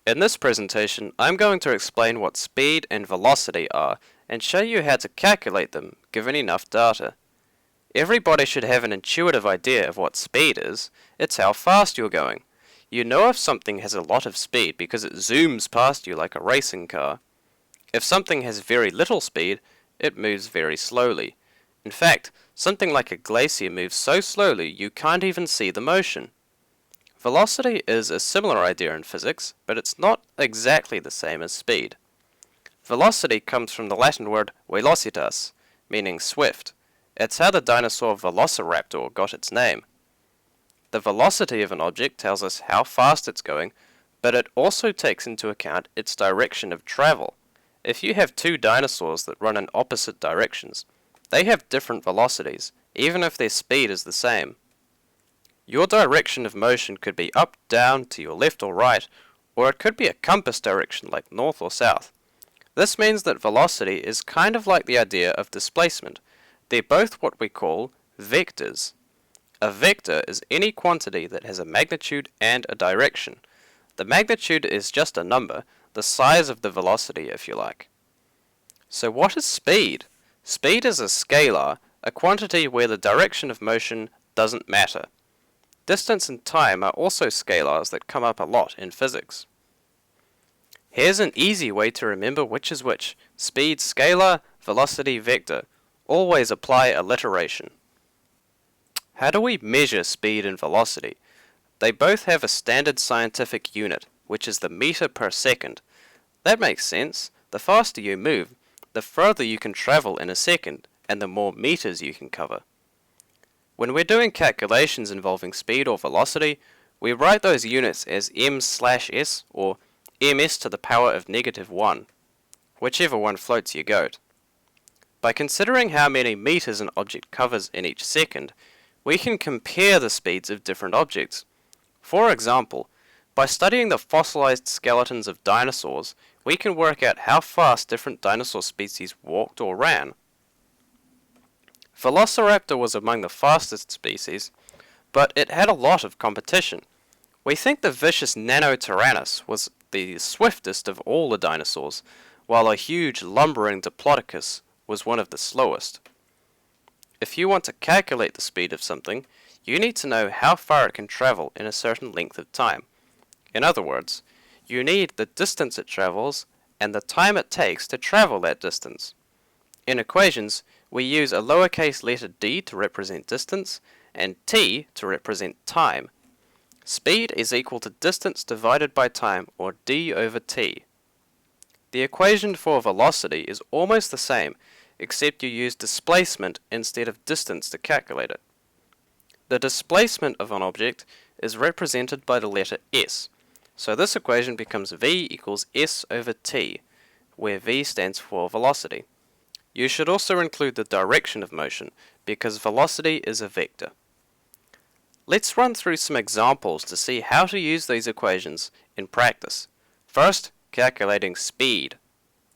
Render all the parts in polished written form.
In this presentation, I'm going to explain what speed and velocity are and show you how to calculate them given enough data. Everybody should have an intuitive idea of what speed is. It's how fast you're going. You know if something has a lot of speed because it zooms past you like a racing car. If something has very little speed, it moves very slowly. In fact, something like a glacier moves so slowly you can't even see the motion. Velocity is a similar idea in physics, but it's not exactly the same as speed. Velocity comes from the Latin word velocitas, meaning swift. It's how the dinosaur Velociraptor got its name. The velocity of an object tells us how fast it's going, but it also takes into account its direction of travel. If you have two dinosaurs that run in opposite directions, they have different velocities, even if their speed is the same. Your direction of motion could be up, down, to your left or right, or it could be a compass direction like north or south. This means that velocity is kind of like the idea of displacement. They're both what we call vectors. A vector is any quantity that has a magnitude and a direction. The magnitude is just a number, the size of the velocity if you like. So what is speed? Speed is a scalar, a quantity where the direction of motion doesn't matter. Distance and time are also scalars that come up a lot in physics. Here's an easy way to remember which is which. Speed scalar, velocity vector. Always apply alliteration. How do we measure speed and velocity? They both have a standard scientific unit, which is the meter per second. That makes sense. The faster you move, the further you can travel in a second, and the more meters you can cover. When we're doing calculations involving speed or velocity, we write those units as m/s or ms to the power of -1, whichever one floats your goat. By considering how many meters an object covers in each second, we can compare the speeds of different objects. For example, by studying the fossilized skeletons of dinosaurs, we can work out how fast different dinosaur species walked or ran. Velociraptor was among the fastest species, but it had a lot of competition. We think the vicious Nanotyrannus was the swiftest of all the dinosaurs, while a huge lumbering Diplodocus was one of the slowest. If you want to calculate the speed of something, you need to know how far it can travel in a certain length of time. In other words, you need the distance it travels and the time it takes to travel that distance. In equations, we use a lowercase letter d to represent distance and t to represent time. Speed is equal to distance divided by time, or d over t. The equation for velocity is almost the same, except you use displacement instead of distance to calculate it. The displacement of an object is represented by the letter s, so this equation becomes v equals s over t, where v stands for velocity. You should also include the direction of motion, because velocity is a vector. Let's run through some examples to see how to use these equations in practice. First, calculating speed.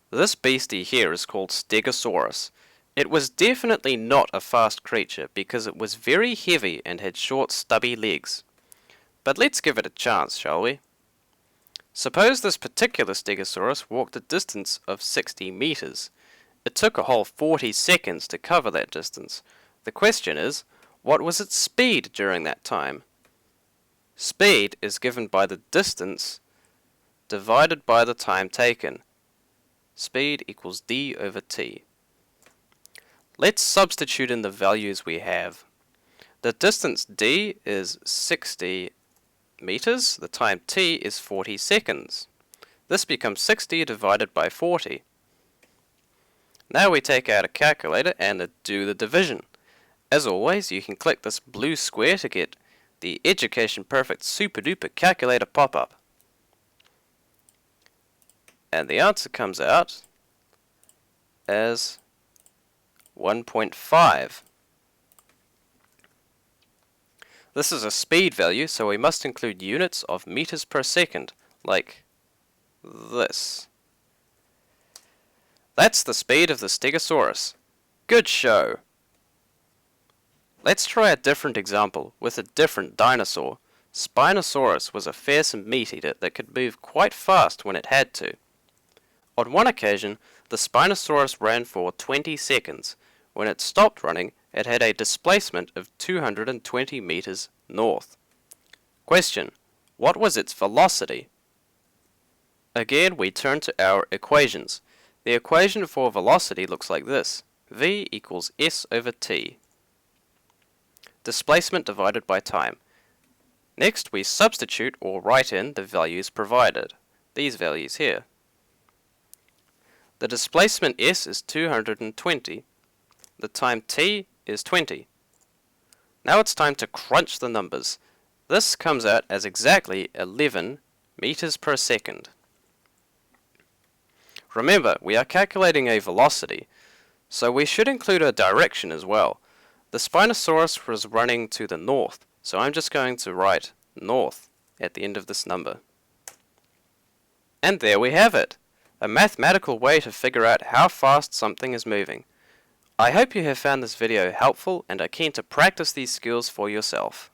This beastie here is called Stegosaurus. It was definitely not a fast creature because it was very heavy and had short stubby legs. But let's give it a chance, shall we? Suppose this particular Stegosaurus walked a distance of 60 meters. It took a whole 40 seconds to cover that distance. The question is, what was its speed during that time? Speed is given by the distance divided by the time taken. Speed equals d over t. Let's substitute in the values we have. The distance d is 60 meters, the time t is 40 seconds. This becomes 60 divided by 40. Now we take out a calculator and do the division. As always, you can click this blue square to get the Education Perfect Super Duper Calculator pop-up. And the answer comes out as 1.5. This is a speed value, so we must include units of meters per second, like this. That's the speed of the Stegosaurus. Good show! Let's try a different example with a different dinosaur. Spinosaurus was a fearsome meat-eater that could move quite fast when it had to. On one occasion, the Spinosaurus ran for 20 seconds. When it stopped running, it had a displacement of 220 meters north. Question: what was its velocity? Again, we turn to our equations. The equation for velocity looks like this: v equals s over t. Displacement divided by time. Next, we substitute or write in the values provided, these values here. The displacement s is 220. The time t is 20. Now it's time to crunch the numbers. This comes out as exactly 11 meters per second. Remember, we are calculating a velocity, so we should include a direction as well. The Spinosaurus was running to the north, so I'm just going to write north at the end of this number. And there we have it, a mathematical way to figure out how fast something is moving. I hope you have found this video helpful and are keen to practice these skills for yourself.